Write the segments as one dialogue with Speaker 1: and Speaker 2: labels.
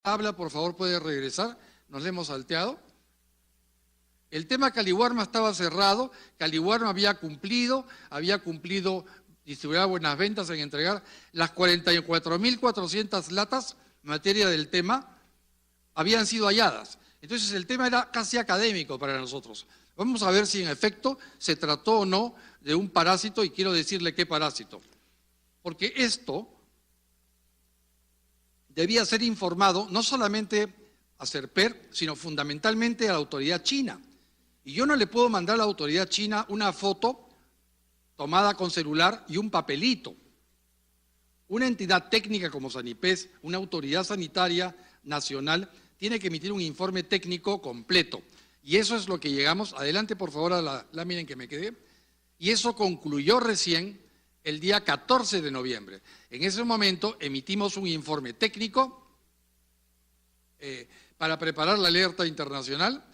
Speaker 1: habla, por favor, puede regresar. Nos le hemos salteado. El tema Caliwarma estaba cerrado. Caliwarma había cumplido distribuir buenas ventas en entregar las 44.400 latas en materia del tema habían sido halladas. Entonces el tema era casi académico para nosotros. Vamos a ver si en efecto se trató o no de un parásito, y quiero decirle qué parásito. Porque esto debía ser informado no solamente a SERPER, sino fundamentalmente a la autoridad china. Y yo no le puedo mandar a la autoridad china una foto tomada con celular y un papelito. Una entidad técnica como Sanipes, una autoridad sanitaria nacional, tiene que emitir un informe técnico completo. Y eso es lo que llegamos. Adelante, por favor, a la lámina en que me quedé. Y eso concluyó recién el día 14 de noviembre. En ese momento emitimos un informe técnico para preparar la alerta internacional.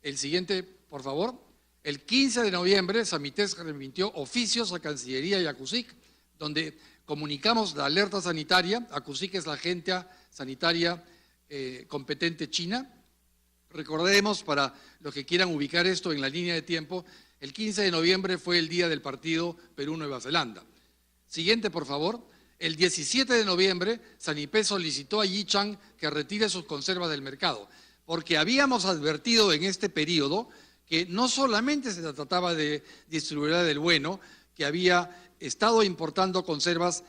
Speaker 1: El siguiente, por favor. El 15 de noviembre, Sanipes remitió oficios a Cancillería y a CUSIC, donde comunicamos la alerta sanitaria. CUSIC es la agencia sanitaria competente china. Recordemos, para los que quieran ubicar esto en la línea de tiempo, el 15 de noviembre fue el día del partido Perú-Nueva Zelanda. Siguiente, por favor. El 17 de noviembre, Sanipes solicitó a Yichang que retire sus conservas del mercado, porque habíamos advertido en este periodo que no solamente se trataba de distribuidora del bueno, que había estado importando conservas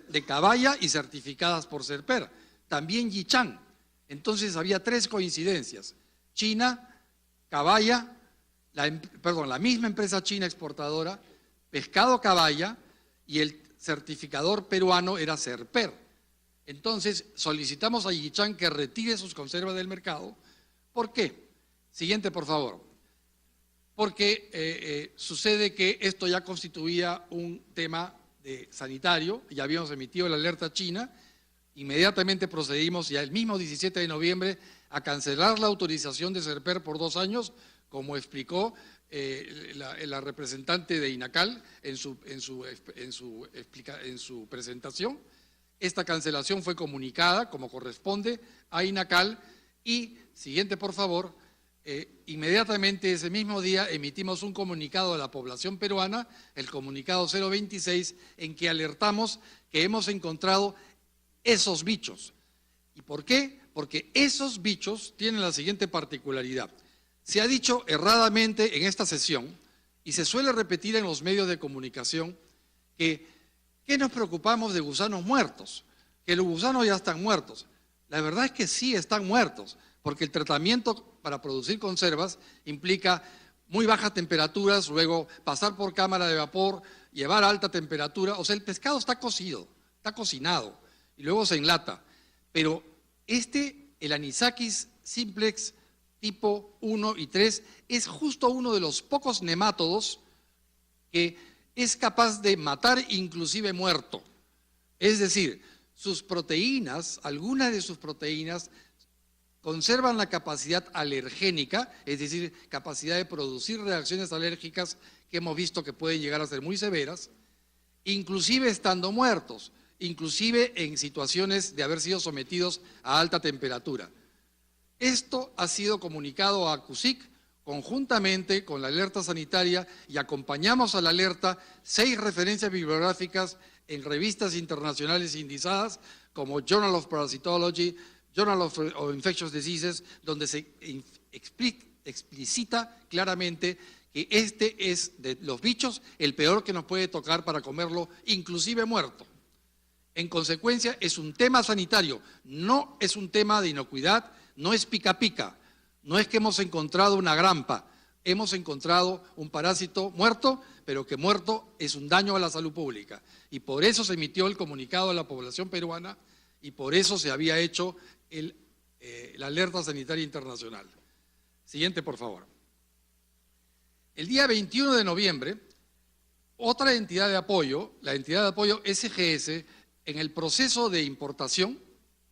Speaker 1: de caballa y certificadas por SERPER, también Yichang. Entonces había tres coincidencias: China, caballa, la misma empresa china exportadora, pescado caballa, y el certificador peruano era SERPER. Entonces solicitamos a Yichang que retire sus conservas del mercado. ¿Por qué? Siguiente, por favor. Porque sucede que esto ya constituía un tema sanitario, ya habíamos emitido la alerta china. Inmediatamente procedimos ya el mismo 17 de noviembre a cancelar la autorización de SERPER por 2 años, como explicó la representante de INACAL en su presentación. Esta cancelación fue comunicada, como corresponde, a INACAL y, siguiente por favor, inmediatamente ese mismo día emitimos un comunicado a la población peruana, el comunicado 026, en que alertamos que hemos encontrado esos bichos. ¿Y por qué? Porque esos bichos tienen la siguiente particularidad. Se ha dicho erradamente en esta sesión, y se suele repetir en los medios de comunicación, que nos preocupamos de gusanos muertos, que los gusanos ya están muertos. La verdad es que sí están muertos, porque el tratamiento para producir conservas implica muy bajas temperaturas, luego pasar por cámara de vapor, llevar a alta temperatura. O sea, el pescado está cocido, está cocinado, y luego se enlata. Pero el Anisakis simplex tipo 1 y 3 es justo uno de los pocos nemátodos que es capaz de matar inclusive muerto. Es decir, sus proteínas, algunas de sus proteínas, conservan la capacidad alergénica, es decir, capacidad de producir reacciones alérgicas que hemos visto que pueden llegar a ser muy severas, inclusive estando muertos, inclusive en situaciones de haber sido sometidos a alta temperatura. Esto ha sido comunicado a CUSIC conjuntamente con la alerta sanitaria, y acompañamos a la alerta 6 referencias bibliográficas en revistas internacionales indizadas como Journal of Parasitology, Journal of Infectious Diseases, donde se explicita claramente que este es de los bichos el peor que nos puede tocar para comerlo, inclusive muerto. En consecuencia, es un tema sanitario, no es un tema de inocuidad, no es pica pica, no es que hemos encontrado una grampa, hemos encontrado un parásito muerto, pero que muerto es un daño a la salud pública. Y por eso se emitió el comunicado a la población peruana, y por eso se había hecho la alerta sanitaria internacional. Siguiente, por favor. El día 21 de noviembre, otra entidad de apoyo, la entidad de apoyo SGS, en el proceso de importación,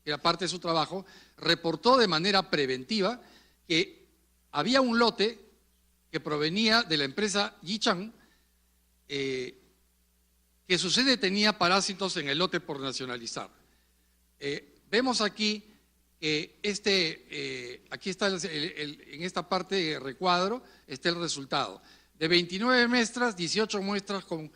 Speaker 1: que era parte de su trabajo, reportó de manera preventiva que había un lote que provenía de la empresa Yichang, que sucede tenía parásitos en el lote por nacionalizar. Vemos aquí que aquí está, en esta parte de recuadro está el resultado. De 29 muestras, 18 muestras con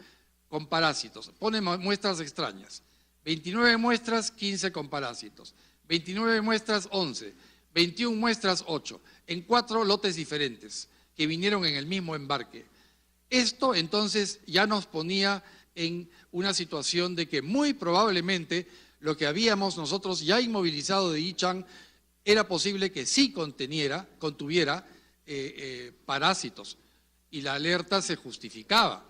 Speaker 1: parásitos. Pone muestras extrañas. 29 muestras, 15 con parásitos. 29 muestras, 11. 21 muestras, 8. En 4 lotes diferentes que vinieron en el mismo embarque. Esto entonces ya nos ponía en una situación de que muy probablemente lo que habíamos nosotros ya inmovilizado de Yichang era posible que sí contuviera parásitos y la alerta se justificaba.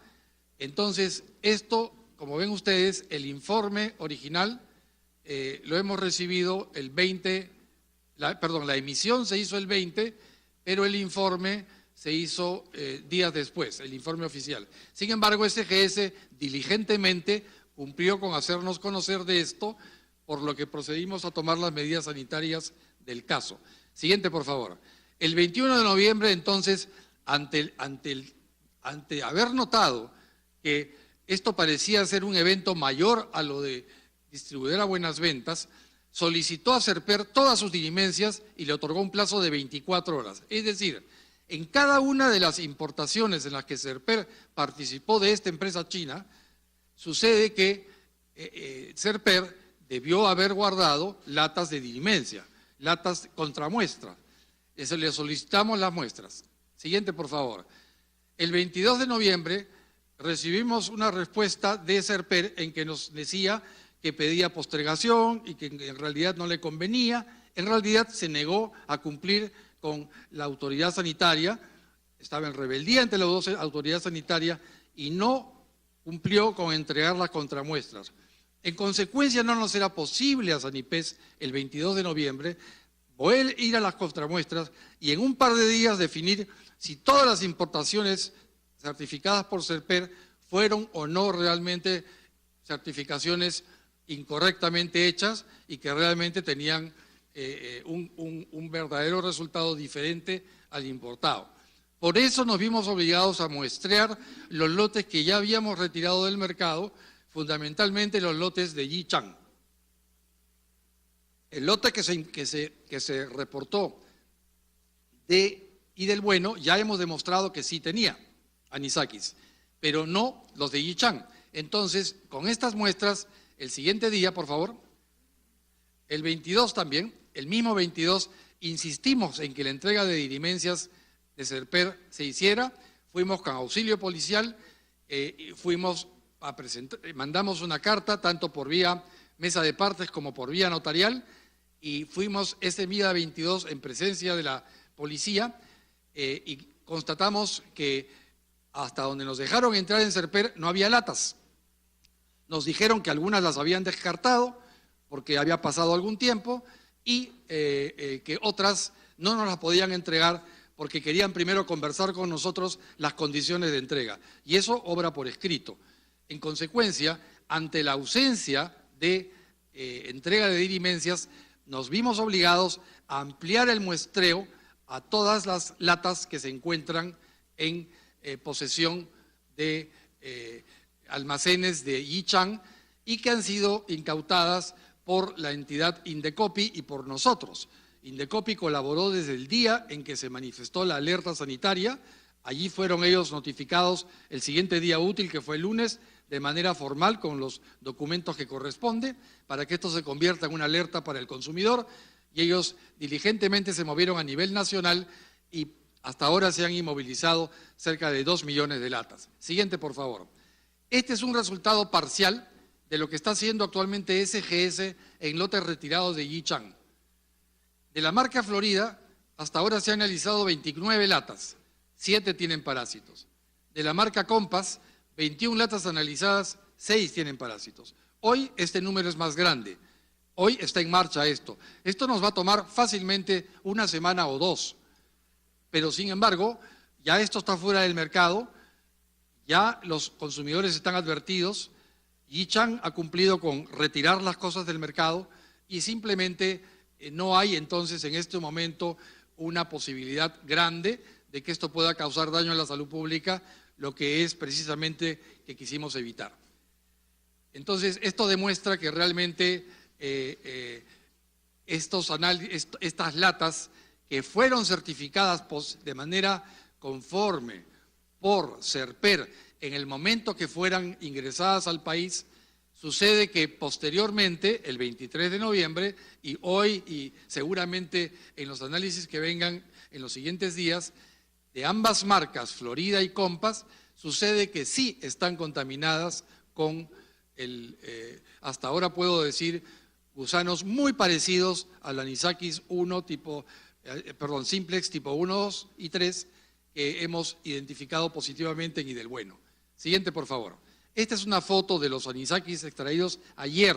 Speaker 1: Entonces, esto, como ven ustedes, el informe original lo hemos recibido el 20, la emisión se hizo el 20, pero el informe se hizo días después, el informe oficial. Sin embargo, SGS diligentemente cumplió con hacernos conocer de esto, por lo que procedimos a tomar las medidas sanitarias del caso. Siguiente, por favor. El 21 de noviembre, entonces, ante haber notado que esto parecía ser un evento mayor a lo de Distribuidora Buenas Ventas, solicitó a Serper todas sus diligencias y le otorgó un plazo de 24 horas. Es decir, en cada una de las importaciones en las que Serper participó de esta empresa china, sucede que Serper debió haber guardado latas de diligencia, latas contramuestras. Eso le solicitamos las muestras. Siguiente, por favor. El 22 de noviembre recibimos una respuesta de Serper en que nos decía que pedía postergación y que en realidad no le convenía. En realidad se negó a cumplir con la autoridad sanitaria, estaba en rebeldía ante la autoridad sanitaria y no cumplió con entregar las contramuestras. En consecuencia, no nos era posible a Sanipes el 22 de noviembre poder ir a las contramuestras y en un par de días definir si todas las importaciones certificadas por Serper fueron o no realmente certificaciones incorrectamente hechas y que realmente tenían un verdadero resultado diferente al importado. Por eso nos vimos obligados a muestrear los lotes que ya habíamos retirado del mercado, fundamentalmente los lotes de Yichang. El lote que se reportó y del bueno, ya hemos demostrado que sí tenía anisakis, pero no los de Yichang. Entonces, con estas muestras, el siguiente día, por favor, el 22 también, el mismo 22, insistimos en que la entrega de diligencias de Serper se hiciera, fuimos con auxilio policial, mandamos una carta tanto por vía mesa de partes como por vía notarial y fuimos ese día 22 en presencia de la policía y constatamos que hasta donde nos dejaron entrar en Serper no había latas. Nos dijeron que algunas las habían descartado porque había pasado algún tiempo y que otras no nos las podían entregar porque querían primero conversar con nosotros las condiciones de entrega. Y eso obra por escrito. En consecuencia, ante la ausencia de entrega de diligencias, nos vimos obligados a ampliar el muestreo a todas las latas que se encuentran en posesión de almacenes de Yichang y que han sido incautadas por la entidad Indecopi y por nosotros. Indecopi colaboró desde el día en que se manifestó la alerta sanitaria. Allí fueron ellos notificados el siguiente día útil, que fue el lunes, de manera formal con los documentos que corresponde, para que esto se convierta en una alerta para el consumidor, y ellos diligentemente se movieron a nivel nacional y hasta ahora se han inmovilizado cerca de 2 millones de latas. Siguiente, por favor. Este es un resultado parcial de lo que está haciendo actualmente SGS en lotes retirados de Yichang. De la marca Florida, hasta ahora se han analizado 29 latas, 7 tienen parásitos. De la marca Compass, 21 latas analizadas, 6 tienen parásitos. Hoy este número es más grande, hoy está en marcha esto. Esto nos va a tomar fácilmente una semana o 2, pero sin embargo, ya esto está fuera del mercado, ya los consumidores están advertidos, Yichang ha cumplido con retirar las cosas del mercado y simplemente no hay entonces en este momento una posibilidad grande de que esto pueda causar daño a la salud pública, lo que es precisamente que quisimos evitar. Entonces, esto demuestra que realmente estas latas que fueron certificadas de manera conforme por Serper en el momento que fueran ingresadas al país, sucede que posteriormente, el 23 de noviembre, y hoy y seguramente en los análisis que vengan en los siguientes días, de ambas marcas, Florida y Compass, sucede que sí están contaminadas con hasta ahora puedo decir, gusanos muy parecidos al Anisakis 1 simplex tipo 1, 2 y 3 que hemos identificado positivamente en Idelbueno. Siguiente, por favor. Esta es una foto de los anisakis extraídos ayer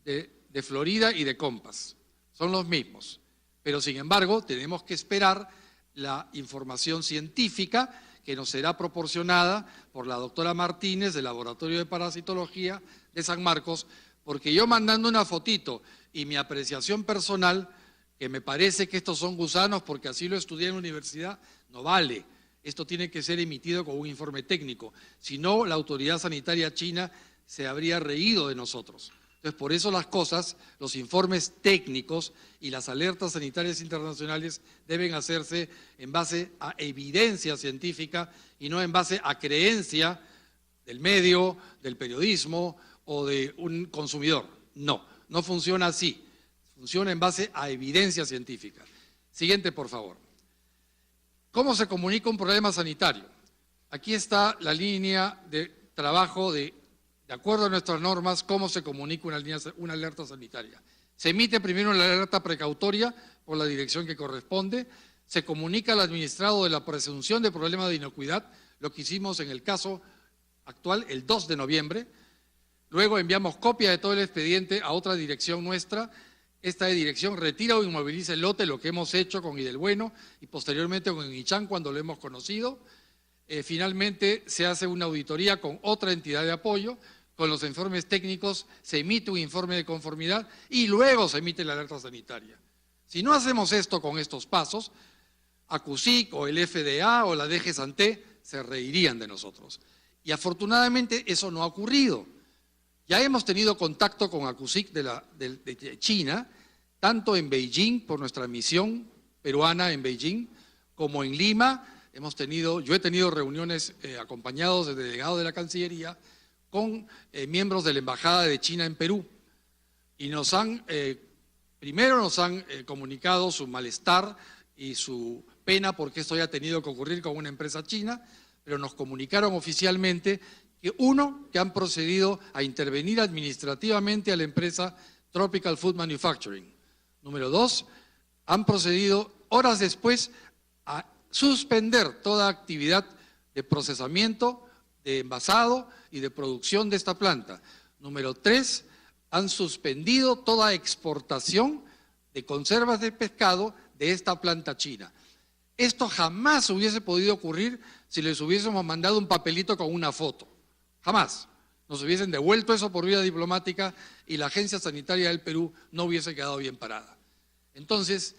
Speaker 1: de Florida y de Compass. Son los mismos, pero sin embargo tenemos que esperar la información científica que nos será proporcionada por la doctora Martínez del Laboratorio de Parasitología de San Marcos, porque yo mandando una fotito y mi apreciación personal, que me parece que estos son gusanos porque así lo estudié en la universidad, no vale. Esto tiene que ser emitido con un informe técnico, si no la autoridad sanitaria china se habría reído de nosotros. Entonces, por eso las cosas, los informes técnicos y las alertas sanitarias internacionales deben hacerse en base a evidencia científica y no en base a creencia del medio, del periodismo o de un consumidor. No, no funciona así. Funciona en base a evidencia científica. Siguiente, por favor. ¿Cómo se comunica un problema sanitario? Aquí está la línea de trabajo de acuerdo a nuestras normas, cómo se comunica una alerta sanitaria. Se emite primero una alerta precautoria por la dirección que corresponde, se comunica al administrado de la presunción de problema de inocuidad, lo que hicimos en el caso actual el 2 de noviembre, luego enviamos copia de todo el expediente a otra dirección nuestra. Esta dirección retira o inmoviliza el lote, lo que hemos hecho con Idelbueno y posteriormente con Ichán cuando lo hemos conocido. Finalmente se hace una auditoría con otra entidad de apoyo, con los informes técnicos se emite un informe de conformidad y luego se emite la alerta sanitaria. Si no hacemos esto con estos pasos, ACUSIC o el FDA o la DG Santé se reirían de nosotros. Y afortunadamente eso no ha ocurrido. Ya hemos tenido contacto con ACUSIC de China, tanto en Beijing, por nuestra misión peruana en Beijing, como en Lima. Yo he tenido reuniones acompañados de delegados de la Cancillería con miembros de la Embajada de China en Perú. Y primero nos han comunicado su malestar y su pena porque esto haya tenido que ocurrir con una empresa china, pero nos comunicaron oficialmente que han procedido a intervenir administrativamente a la empresa Tropical Food Manufacturing. Número 2, han procedido horas después a suspender toda actividad de procesamiento, de envasado y de producción de esta planta. Número 3, han suspendido toda exportación de conservas de pescado de esta planta china. Esto jamás hubiese podido ocurrir si les hubiésemos mandado un papelito con una foto. Jamás. Nos hubiesen devuelto eso por vía diplomática y la Agencia Sanitaria del Perú no hubiese quedado bien parada. Entonces,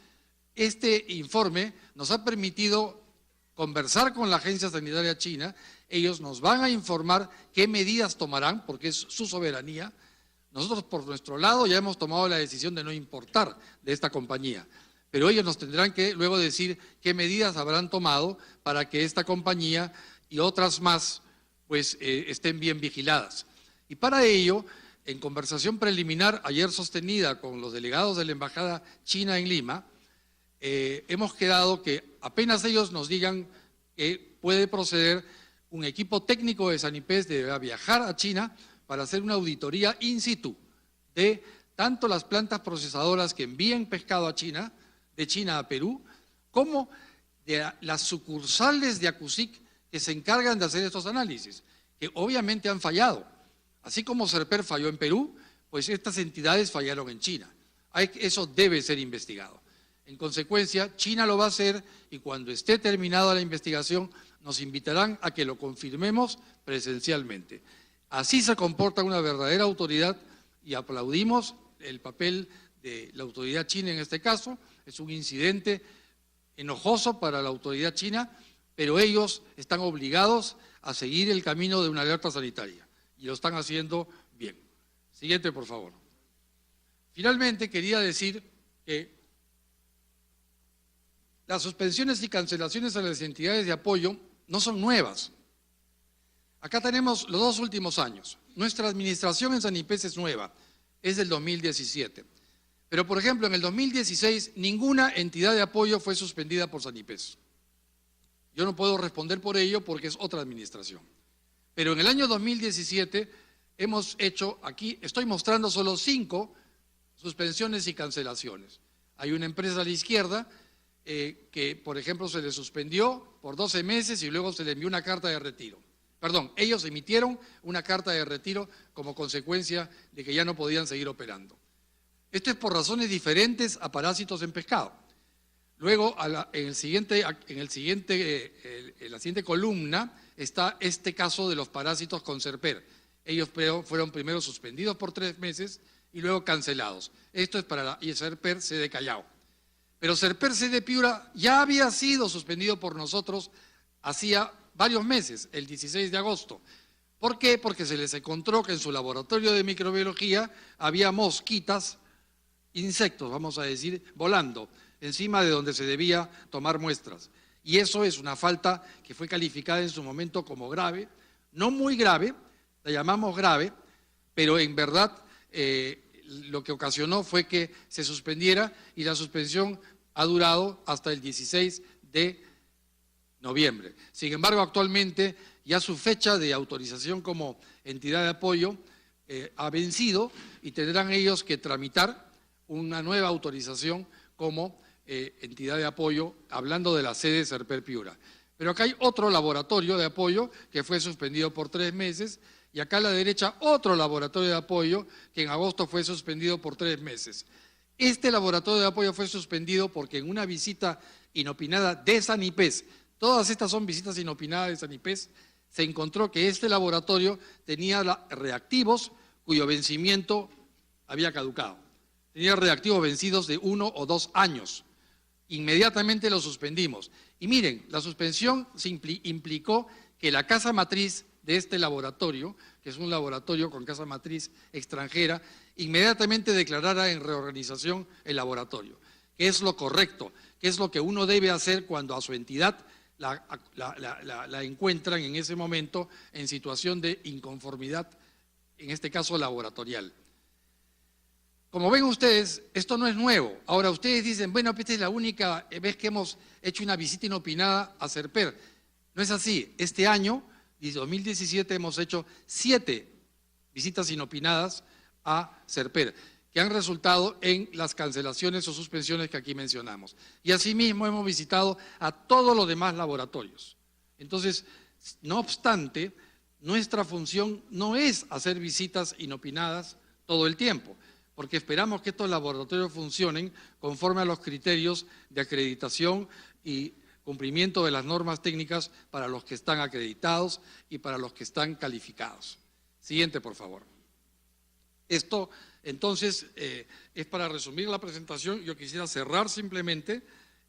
Speaker 1: este informe nos ha permitido conversar con la Agencia Sanitaria China. Ellos nos van a informar qué medidas tomarán, porque es su soberanía. Nosotros, por nuestro lado, ya hemos tomado la decisión de no importar de esta compañía, pero ellos nos tendrán que luego decir qué medidas habrán tomado para que esta compañía y otras más pues estén bien vigiladas. Y para ello, en conversación preliminar ayer sostenida con los delegados de la Embajada China en Lima, hemos quedado que apenas ellos nos digan que puede proceder, un equipo técnico de Sanipes deberá viajar a China para hacer una auditoría in situ de tanto las plantas procesadoras que envían pescado a China, de China a Perú, como de las sucursales de ACUSIC que se encargan de hacer estos análisis, que obviamente han fallado. Así como Serper falló en Perú, pues estas entidades fallaron en China. Eso debe ser investigado. En consecuencia, China lo va a hacer y cuando esté terminada la investigación nos invitarán a que lo confirmemos presencialmente. Así se comporta una verdadera autoridad y aplaudimos el papel de la autoridad china en este caso. Es un incidente enojoso para la autoridad china, pero ellos están obligados a seguir el camino de una alerta sanitaria y lo están haciendo bien. Siguiente, por favor. Finalmente, quería decir que las suspensiones y cancelaciones a las entidades de apoyo no son nuevas. Acá tenemos los 2 últimos años. Nuestra administración en Sanipes es nueva, es del 2017. Pero, por ejemplo, en el 2016 ninguna entidad de apoyo fue suspendida por Sanipes. Yo no puedo responder por ello porque es otra administración. Pero en el año 2017 hemos hecho, aquí estoy mostrando solo 5 suspensiones y cancelaciones. Hay una empresa a la izquierda que, por ejemplo, se le suspendió por 12 meses y luego se le envió una carta de retiro. Perdón, ellos emitieron una carta de retiro como consecuencia de que ya no podían seguir operando. Esto es por razones diferentes a parásitos en pescado. Luego, en la siguiente columna está este caso de los parásitos con Serper. Ellos fueron primero suspendidos por 3 meses y luego cancelados. Esto es para la Serper C de Callao. Pero Serper C de Piura ya había sido suspendido por nosotros hacía varios meses, el 16 de agosto. ¿Por qué? Porque se les encontró que en su laboratorio de microbiología había mosquitas, insectos, vamos a decir, volando encima de donde se debía tomar muestras. Y eso es una falta que fue calificada en su momento como grave, no muy grave, la llamamos grave, pero en verdad lo que ocasionó fue que se suspendiera y la suspensión ha durado hasta el 16 de noviembre. Sin embargo, actualmente ya su fecha de autorización como entidad de apoyo ha vencido y tendrán ellos que tramitar una nueva autorización como entidad de apoyo, hablando de la sede Serper Piura. Pero acá hay otro laboratorio de apoyo que fue suspendido por 3 meses y acá a la derecha otro laboratorio de apoyo que en agosto fue suspendido por 3 meses. Este laboratorio de apoyo fue suspendido porque en una visita inopinada de Sanipes, todas estas son visitas inopinadas de Sanipes, se encontró que este laboratorio tenía reactivos cuyo vencimiento había caducado. Tenía reactivos vencidos de 1 o 2 años. Inmediatamente lo suspendimos. Y miren, la suspensión implicó que la casa matriz de este laboratorio, que es un laboratorio con casa matriz extranjera, inmediatamente declarara en reorganización el laboratorio, que es lo correcto, que es lo que uno debe hacer cuando a su entidad la encuentran en ese momento en situación de inconformidad, en este caso laboratorial. Como ven ustedes, esto no es nuevo. Ahora ustedes dicen, bueno, esta es la única vez que hemos hecho una visita inopinada a Serper. No es así. Este año, 2017, hemos hecho 7 visitas inopinadas a Serper, que han resultado en las cancelaciones o suspensiones que aquí mencionamos. Y asimismo hemos visitado a todos los demás laboratorios. Entonces, no obstante, nuestra función no es hacer visitas inopinadas todo el tiempo, porque esperamos que estos laboratorios funcionen conforme a los criterios de acreditación y cumplimiento de las normas técnicas para los que están acreditados y para los que están calificados. Siguiente, por favor. Esto, entonces, es para resumir la presentación. Yo quisiera cerrar simplemente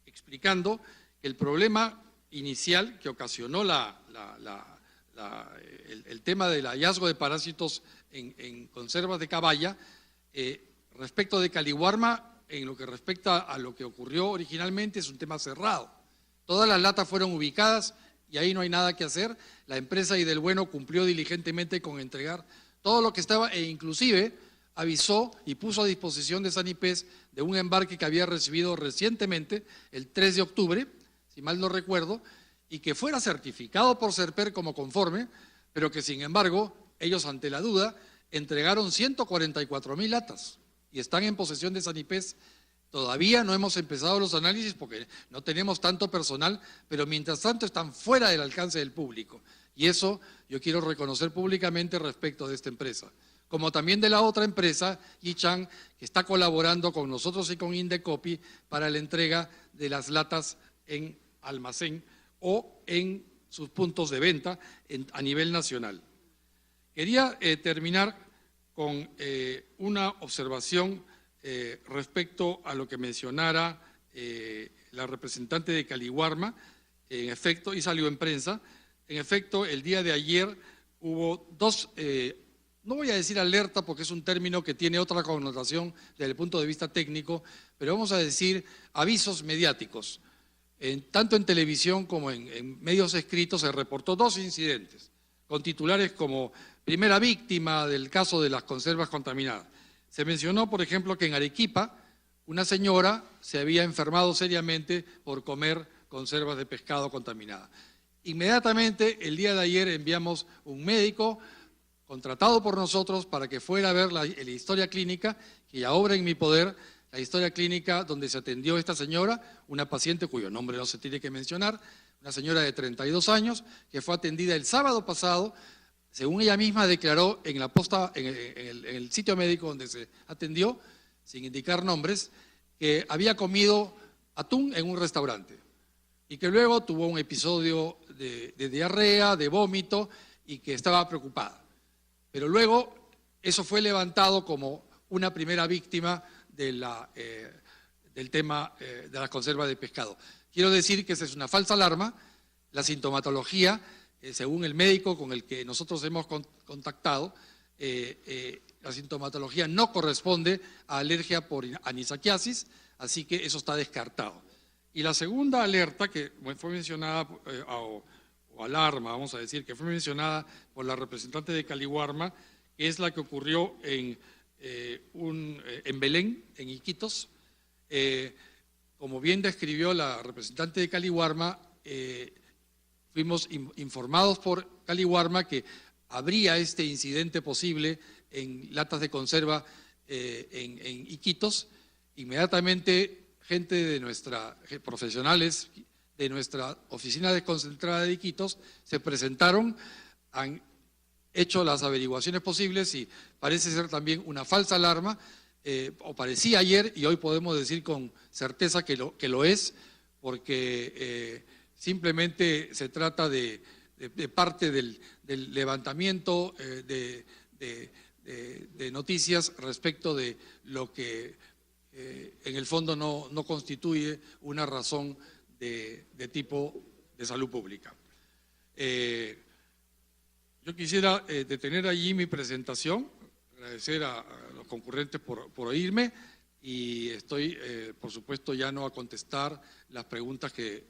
Speaker 1: explicando que el problema inicial que ocasionó el tema del hallazgo de parásitos en conservas de caballa, respecto de Caliwarma, en lo que respecta a lo que ocurrió originalmente, es un tema cerrado. Todas las latas fueron ubicadas y ahí no hay nada que hacer. La empresa Idelbueno cumplió diligentemente con entregar todo lo que estaba e inclusive avisó y puso a disposición de Sanipes de un embarque que había recibido recientemente, el 3 de octubre, si mal no recuerdo, y que fuera certificado por Serper como conforme, pero que sin embargo ellos ante la duda entregaron 144,000 latas y están en posesión de Sanipes. Todavía no hemos empezado los análisis porque no tenemos tanto personal, pero mientras tanto están fuera del alcance del público. Y eso yo quiero reconocer públicamente respecto de esta empresa. Como también de la otra empresa, Yichang, que está colaborando con nosotros y con Indecopi para la entrega de las latas en almacén o en sus puntos de venta a nivel nacional. Quería terminar con una observación respecto a lo que mencionara la representante de Caliwarma. En efecto, y salió en prensa, en efecto, el día de ayer hubo 2 no voy a decir alerta porque es un término que tiene otra connotación desde el punto de vista técnico, pero vamos a decir avisos mediáticos. Tanto en televisión como en medios escritos se reportó 2 incidentes, con titulares como primera víctima del caso de las conservas contaminadas. Se mencionó, por ejemplo, que en Arequipa una señora se había enfermado seriamente por comer conservas de pescado contaminadas. Inmediatamente, el día de ayer enviamos un médico contratado por nosotros para que fuera a ver la historia clínica, que ya obra en mi poder, la historia clínica donde se atendió esta señora, una paciente cuyo nombre no se tiene que mencionar, una señora de 32 años, que fue atendida el sábado pasado, según ella misma declaró en el sitio médico donde se atendió, sin indicar nombres, que había comido atún en un restaurante y que luego tuvo un episodio de diarrea, de vómito y que estaba preocupada. Pero luego eso fue levantado como una primera víctima del tema de las conservas de pescado. Quiero decir que esa es una falsa alarma. La sintomatología, según el médico con el que nosotros hemos contactado, la sintomatología no corresponde a alergia por anisakiasis, así que eso está descartado. Y la segunda alerta que fue mencionada, o alarma, vamos a decir, que fue mencionada por la representante de Caliwarma, que es la que ocurrió en Belén, en Iquitos. Como bien describió la representante de Caliwarma, fuimos informados por Caliwarma que habría este incidente posible en latas de conserva en Iquitos. Inmediatamente gente de profesionales de nuestra oficina desconcentrada de Iquitos se presentaron, han hecho las averiguaciones posibles y parece ser también una falsa alarma, o parecía ayer y hoy podemos decir con certeza que lo es, porque simplemente se trata de parte del levantamiento de noticias respecto de lo que en el fondo no constituye una razón de tipo de salud pública. Yo quisiera detener allí mi presentación, agradecer a los concurrentes por oírme y estoy, por supuesto, ya no a contestar las preguntas que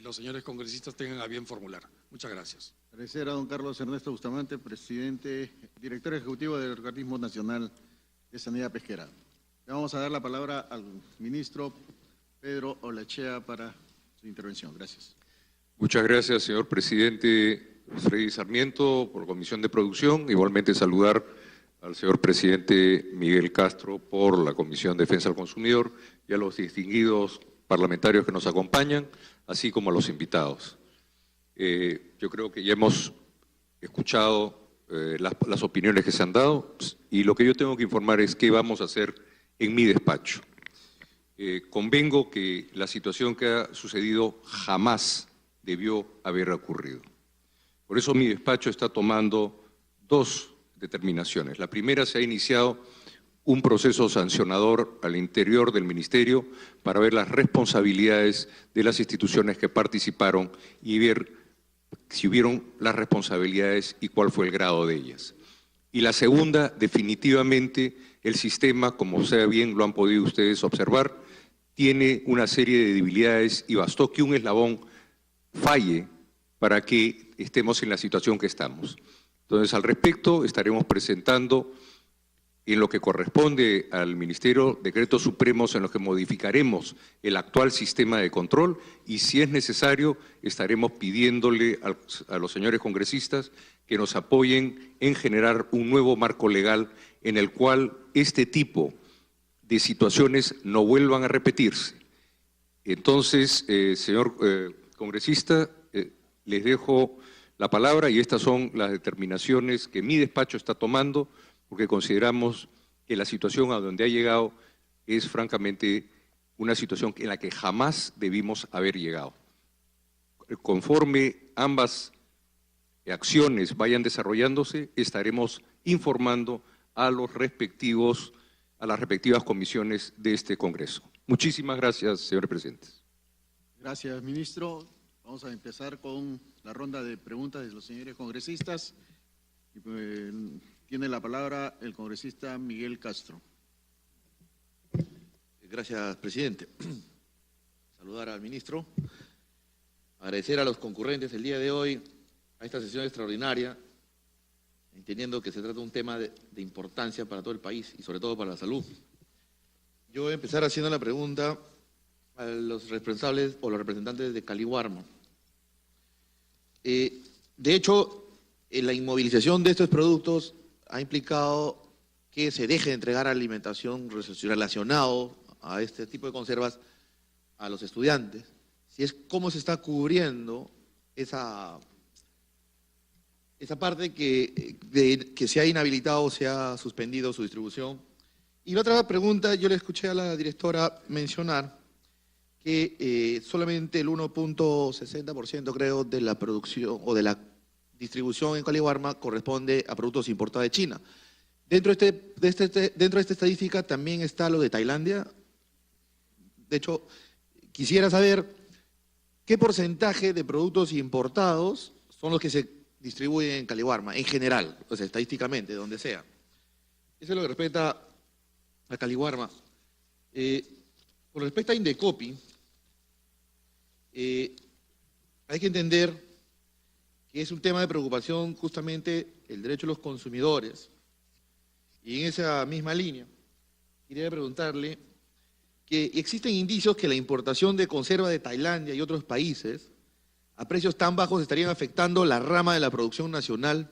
Speaker 1: los señores congresistas tengan a bien formular. Muchas gracias.
Speaker 2: Agradecer a don Carlos Ernesto Bustamante, director ejecutivo del Organismo Nacional de Sanidad Pesquera. Le vamos a dar la palabra al ministro Pedro Olachea para su intervención. Gracias.
Speaker 3: Muchas gracias, señor presidente Freddy Sarmiento, por la Comisión de Producción. Igualmente saludar al señor presidente Miguel Castro por la Comisión de Defensa del Consumidor y a los distinguidos parlamentarios que nos acompañan, así como a los invitados. Yo creo que ya hemos escuchado las opiniones que se han dado y lo que yo tengo que informar es qué vamos a hacer en mi despacho. Convengo que la situación que ha sucedido jamás debió haber ocurrido. Por eso mi despacho está tomando 2 determinaciones. La primera, se ha iniciado un proceso sancionador al interior del Ministerio para ver las responsabilidades de las instituciones que participaron y ver si hubieron las responsabilidades y cuál fue el grado de ellas. Y la segunda, definitivamente, el sistema, como sea bien lo han podido ustedes observar, tiene una serie de debilidades y bastó que un eslabón falle para que estemos en la situación que estamos. Entonces, al respecto, estaremos presentando en lo que corresponde al Ministerio decretos supremos en los que modificaremos el actual sistema de control y, si es necesario, estaremos pidiéndole a los señores congresistas que nos apoyen en generar un nuevo marco legal en el cual este tipo de situaciones no vuelvan a repetirse. Entonces, señor congresista, les dejo la palabra y estas son las determinaciones que mi despacho está tomando, porque consideramos que la situación a donde ha llegado es francamente una situación en la que jamás debimos haber llegado. Conforme ambas acciones vayan desarrollándose, estaremos informando a las respectivas comisiones de este Congreso. Muchísimas gracias, señor presidente.
Speaker 2: Gracias, ministro. Vamos a empezar con la ronda de preguntas de los señores congresistas. Tiene la palabra el congresista Miguel Castro.
Speaker 4: Gracias, presidente. Saludar al ministro, agradecer a los concurrentes el día de hoy a esta sesión extraordinaria, entendiendo que se trata de un tema de importancia para todo el país y sobre todo para la salud. Yo voy a empezar haciendo la pregunta a los responsables o los representantes de Caliwarma. De hecho, la inmovilización de estos productos ha implicado que se deje de entregar alimentación relacionado a este tipo de conservas a los estudiantes. Si es cómo se está cubriendo esa parte que se ha inhabilitado o se ha suspendido su distribución. Y la otra pregunta, yo le escuché a la directora mencionar que solamente el 1.60% creo de la producción o de la distribución en Caliwarma corresponde a productos importados de China. Dentro de esta estadística también está lo de Tailandia. De hecho, quisiera saber qué porcentaje de productos importados son los que se distribuyen en Caliwarma, en general, o sea, estadísticamente, donde sea. Eso es lo que respecta a Caliwarma. Con respecto a Indecopi, hay que entender que es un tema de preocupación justamente el derecho de los consumidores. Y en esa misma línea, quería preguntarle que existen indicios que la importación de conserva de Tailandia y otros países a precios tan bajos estarían afectando la rama de la producción nacional.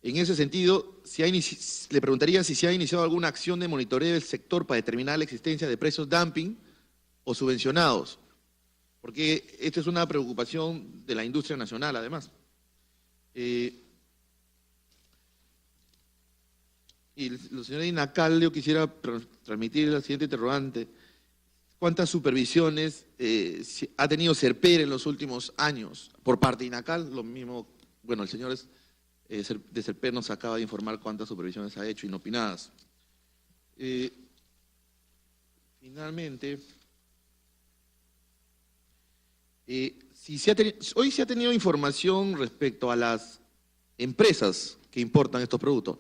Speaker 4: En ese sentido, le preguntaría si se ha iniciado alguna acción de monitoreo del sector para determinar la existencia de precios dumping o subvencionados, porque esta es una preocupación de la industria nacional, además. Y la señora Inacal, yo quisiera transmitir la siguiente interrogante. ¿Cuántas supervisiones ha tenido Serper en los últimos años por parte de Inacal? Lo mismo, bueno, el señor de Serper nos acaba de informar cuántas supervisiones ha hecho inopinadas. Finalmente, hoy se ha tenido información respecto a las empresas que importan estos productos.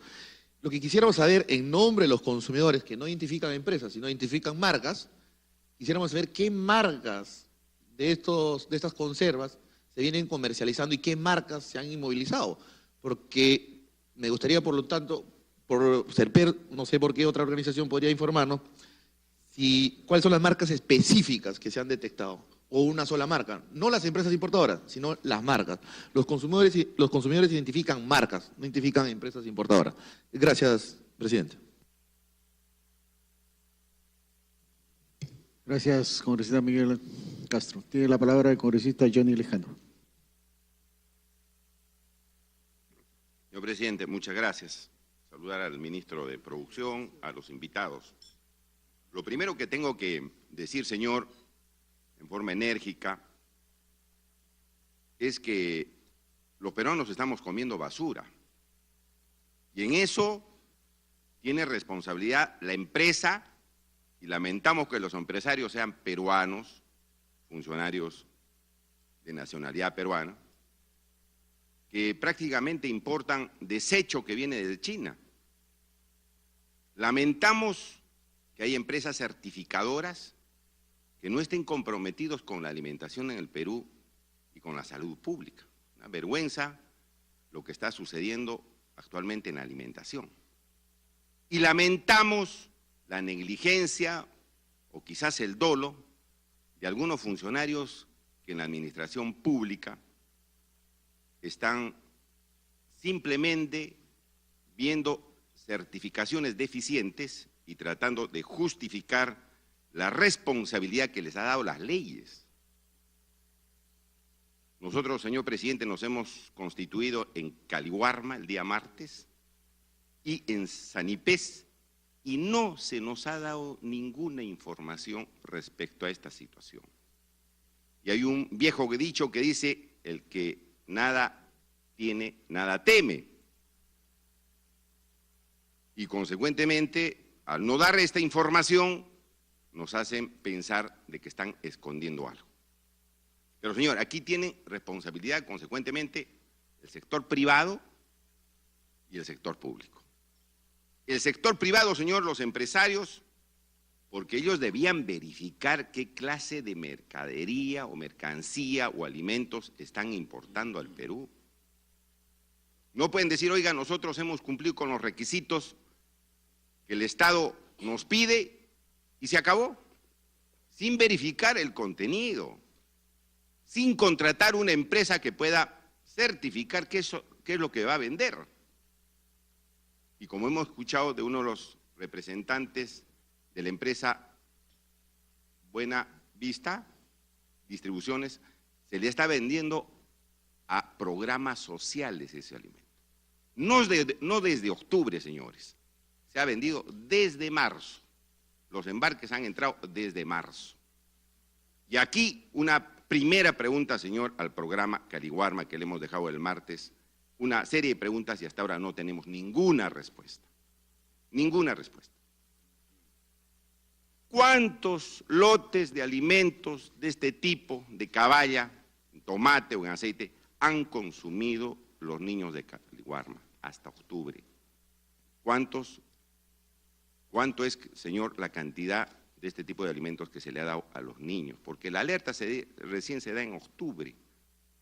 Speaker 4: Lo que quisiéramos saber en nombre de los consumidores que no identifican empresas, sino identifican marcas, quisiéramos saber qué marcas de estas conservas se vienen comercializando y qué marcas se han inmovilizado. Porque me gustaría, por lo tanto, por Serper, no sé por qué otra organización podría informarnos, cuáles son las marcas específicas que se han detectado, o una sola marca, no las empresas importadoras, sino las marcas. Los consumidores identifican marcas, no identifican empresas importadoras. Gracias, presidente.
Speaker 2: Gracias, congresista Miguel Castro. Tiene la palabra el congresista Johnny Lejano.
Speaker 5: Señor presidente, muchas gracias. Saludar al ministro de Producción, a los invitados. Lo primero que tengo que decir, señor, en forma enérgica, es que los peruanos estamos comiendo basura. Y en eso tiene responsabilidad la empresa, y lamentamos que los empresarios sean peruanos, funcionarios de nacionalidad peruana, que prácticamente importan desecho que viene de China. Lamentamos que hay empresas certificadoras que no estén comprometidos con la alimentación en el Perú y con la salud pública. Una vergüenza lo que está sucediendo actualmente en la alimentación. Y lamentamos la negligencia o quizás el dolo de algunos funcionarios que en la administración pública están simplemente viendo certificaciones deficientes y tratando de justificar la responsabilidad que les ha dado las leyes. Nosotros, señor presidente, nos hemos constituido en Caliwarma el día martes y en Sanipés, y no se nos ha dado ninguna información respecto a esta situación. Y hay un viejo dicho que dice, el que nada tiene, nada teme. Y consecuentemente, al no dar esta información, nos hacen pensar de que están escondiendo algo. Pero señor, aquí tiene responsabilidad consecuentemente el sector privado y el sector público. El sector privado, señor, los empresarios, porque ellos debían verificar qué clase de mercadería o mercancía o alimentos están importando al Perú. No pueden decir, oiga, nosotros hemos cumplido con los requisitos que el Estado nos pide y se acabó, sin verificar el contenido, sin contratar una empresa que pueda certificar qué es lo que va a vender. Y como hemos escuchado de uno de los representantes de la empresa Buena Vista Distribuciones, se le está vendiendo a programas sociales ese alimento. No desde octubre, señores, se ha vendido desde marzo. Los embarques han entrado desde marzo. Y aquí una primera pregunta, señor, al programa Caliwarma que le hemos dejado el martes, una serie de preguntas y hasta ahora no tenemos ninguna respuesta. Ninguna respuesta. ¿Cuántos lotes de alimentos de este tipo, de caballa, en tomate o en aceite, han consumido los niños de Caliwarma hasta octubre? ¿Cuánto es, señor, la cantidad de este tipo de alimentos que se le ha dado a los niños? Porque la alerta recién se da en octubre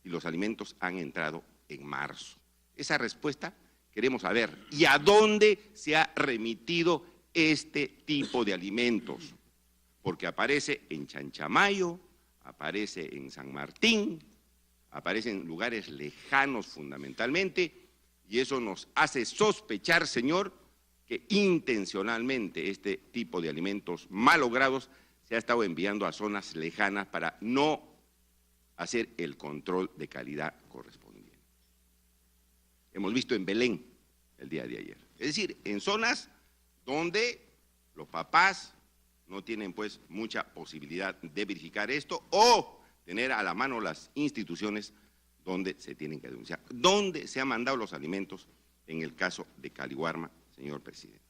Speaker 5: y los alimentos han entrado en marzo. Esa respuesta queremos saber. ¿Y a dónde se ha remitido este tipo de alimentos? Porque aparece en Chanchamayo, aparece en San Martín, aparece en lugares lejanos fundamentalmente, y eso nos hace sospechar, señor, que intencionalmente este tipo de alimentos malogrados se ha estado enviando a zonas lejanas para no hacer el control de calidad correspondiente. Hemos visto en Belén el día de ayer. Es decir, en zonas donde los papás no tienen pues mucha posibilidad de verificar esto o tener a la mano las instituciones donde se tienen que denunciar. ¿Dónde se han mandado los alimentos en el caso de Caliwarma, señor presidente?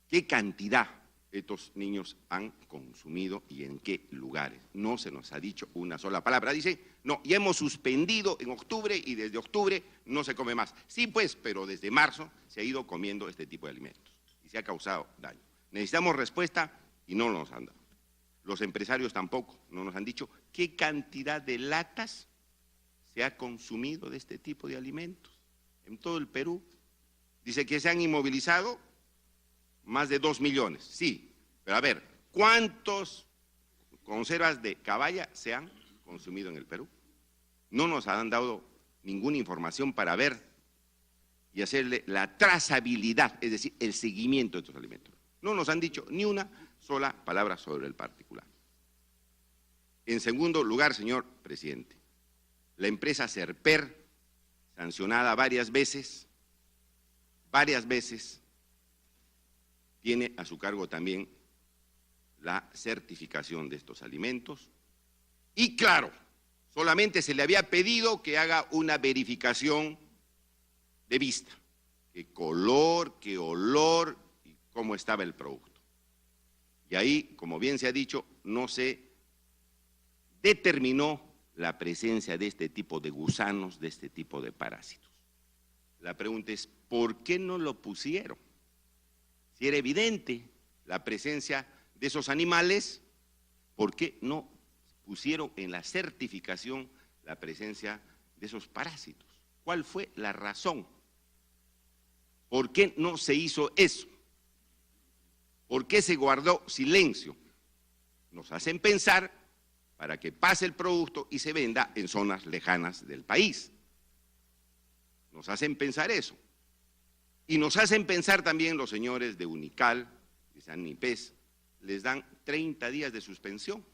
Speaker 5: ¿Qué cantidad estos niños han consumido y en qué lugares? No se nos ha dicho una sola palabra. Dice, no, ya hemos suspendido en octubre y desde octubre no se come más. Sí, pues, pero desde marzo se ha ido comiendo este tipo de alimentos y se ha causado daño. Necesitamos respuesta y no nos han dado. Los empresarios tampoco, no nos han dicho qué cantidad de latas se ha consumido de este tipo de alimentos en todo el Perú. Dice que se han inmovilizado más de 2 millones, sí, pero a ver, ¿cuántos conservas de caballa se han consumido en el Perú? No nos han dado ninguna información para ver y hacerle la trazabilidad, es decir, el seguimiento de estos alimentos. No nos han dicho ni una sola palabra sobre el particular. En segundo lugar, señor presidente, la empresa Serper, sancionada varias veces, tiene a su cargo también la certificación de estos alimentos. Y claro, solamente se le había pedido que haga una verificación de vista, qué color, qué olor y cómo estaba el producto. Y ahí, como bien se ha dicho, no se determinó la presencia de este tipo de gusanos, de este tipo de parásitos. La pregunta es, ¿por qué no lo pusieron? Si era evidente la presencia de esos animales, ¿por qué no pusieron en la certificación la presencia de esos parásitos? ¿Cuál fue la razón? ¿Por qué no se hizo eso? ¿Por qué se guardó silencio? Nos hacen pensar para que pase el producto y se venda en zonas lejanas del país. Nos hacen pensar eso. Y nos hacen pensar también los señores de Unical, de Sanipes, les dan 30 días de suspensión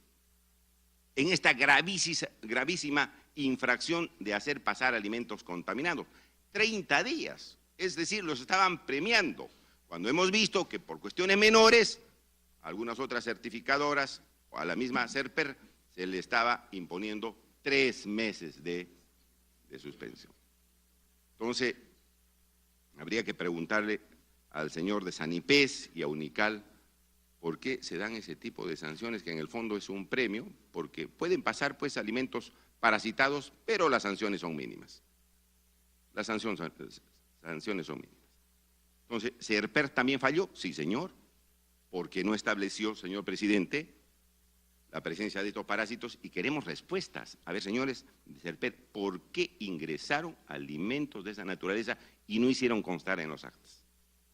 Speaker 5: en esta gravísima infracción de hacer pasar alimentos contaminados. 30 días, es decir, los estaban premiando, cuando hemos visto que por cuestiones menores, algunas otras certificadoras o a la misma Serper se le estaba imponiendo 3 meses de suspensión. Entonces, habría que preguntarle al señor de Sanipes y a Unical por qué se dan ese tipo de sanciones, que en el fondo es un premio, porque pueden pasar pues alimentos parasitados, pero las sanciones son mínimas. Las sanciones sanciones son mínimas. Entonces, ¿Serper también falló? Sí, señor, porque no estableció, señor presidente, la presencia de estos parásitos y queremos respuestas. A ver, señores de Serper, ¿por qué ingresaron alimentos de esa naturaleza y no hicieron constar en los actas?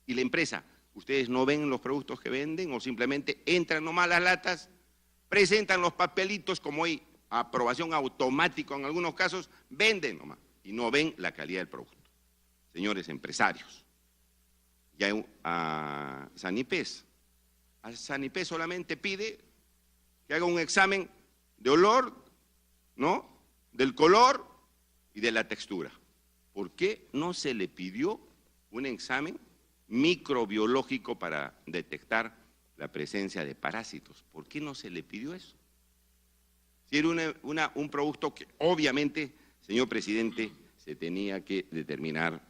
Speaker 5: Y la empresa, ¿ustedes no ven los productos que venden o simplemente entran nomás las latas, presentan los papelitos como hay aprobación automática en algunos casos, venden nomás y no ven la calidad del producto? Señores empresarios, ya a Sanipes solamente pide que haga un examen de olor, ¿no?, del color y de la textura. ¿Por qué no se le pidió un examen microbiológico para detectar la presencia de parásitos? ¿Por qué no se le pidió eso? Si era un producto que obviamente, señor presidente, se tenía que determinar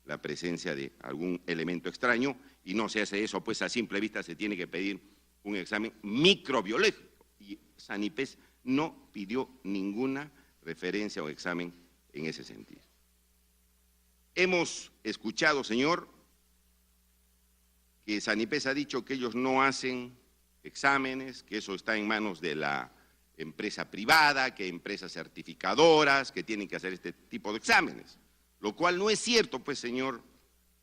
Speaker 5: la presencia de algún elemento extraño y no se hace eso, pues a simple vista se tiene que pedir un examen microbiológico. Y Sanipes no pidió ninguna referencia o examen en ese sentido. Hemos escuchado, señor, que Sanipes ha dicho que ellos no hacen exámenes, que eso está en manos de la empresa privada, que empresas certificadoras, que tienen que hacer este tipo de exámenes. Lo cual no es cierto, pues, señor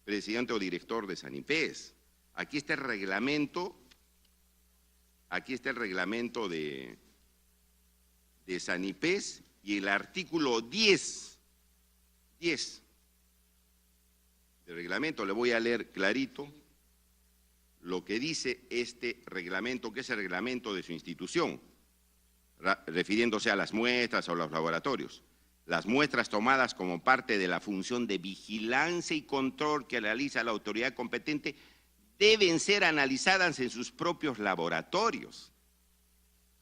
Speaker 5: presidente o director de Sanipes. Aquí está el reglamento de Sanipes y el artículo 10 del reglamento. Le voy a leer clarito lo que dice este reglamento, que es el reglamento de su institución, refiriéndose a las muestras o a los laboratorios. Las muestras tomadas como parte de la función de vigilancia y control que realiza la autoridad competente deben ser analizadas en sus propios laboratorios.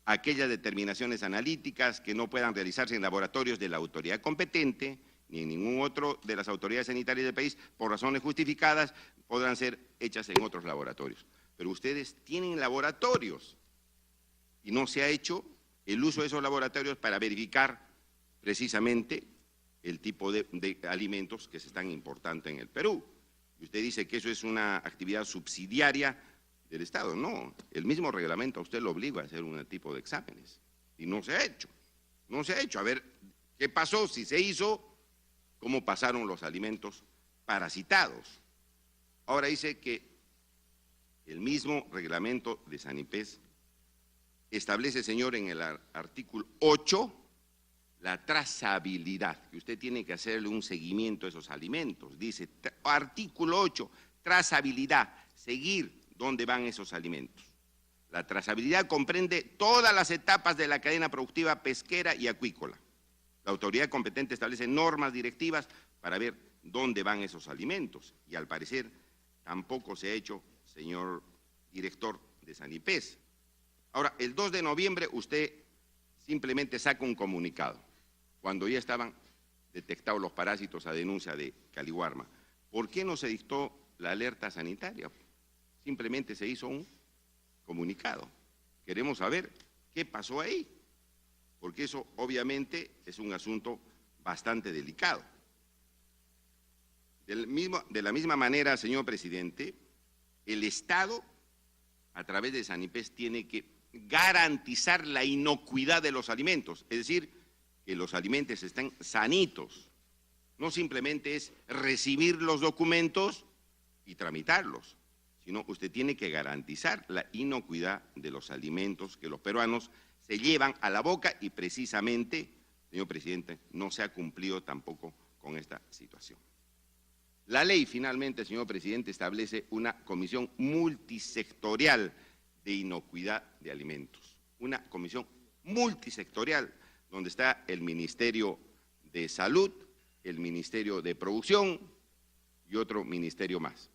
Speaker 5: Aquellas determinaciones analíticas que no puedan realizarse en laboratorios de la autoridad competente ni en ningún otro de las autoridades sanitarias del país, por razones justificadas, podrán ser hechas en otros laboratorios. Pero ustedes tienen laboratorios y no se ha hecho el uso de esos laboratorios para verificar precisamente el tipo de alimentos que se están importando en el Perú. Y usted dice que eso es una actividad subsidiaria del Estado. No, el mismo reglamento a usted lo obliga a hacer un tipo de exámenes. Y no se ha hecho. No se ha hecho. A ver, ¿qué pasó? Si se hizo, ¿cómo pasaron los alimentos parasitados? Ahora dice que el mismo reglamento de Sanipes establece, señor, en el artículo 8, la trazabilidad, que usted tiene que hacerle un seguimiento a esos alimentos. Dice, artículo 8, trazabilidad, seguir dónde van esos alimentos. La trazabilidad comprende todas las etapas de la cadena productiva pesquera y acuícola. La autoridad competente establece normas directivas para ver dónde van esos alimentos. Y al parecer tampoco se ha hecho, señor director de Sanipes. Ahora, el 2 de noviembre usted simplemente saca un comunicado, cuando ya estaban detectados los parásitos a denuncia de Caliwarma. ¿Por qué no se dictó la alerta sanitaria? Simplemente se hizo un comunicado. Queremos saber qué pasó ahí, porque eso obviamente es un asunto bastante delicado. De la misma manera, señor presidente, el Estado, a través de Sanipes, tiene que garantizar la inocuidad de los alimentos, es decir, que los alimentos estén sanitos. No simplemente es recibir los documentos y tramitarlos, sino usted tiene que garantizar la inocuidad de los alimentos que los peruanos se llevan a la boca y precisamente, señor presidente, no se ha cumplido tampoco con esta situación. La ley finalmente, señor presidente, establece una comisión multisectorial de inocuidad de alimentos. Una comisión multisectorial donde está el Ministerio de Salud, el Ministerio de Producción y otro ministerio más.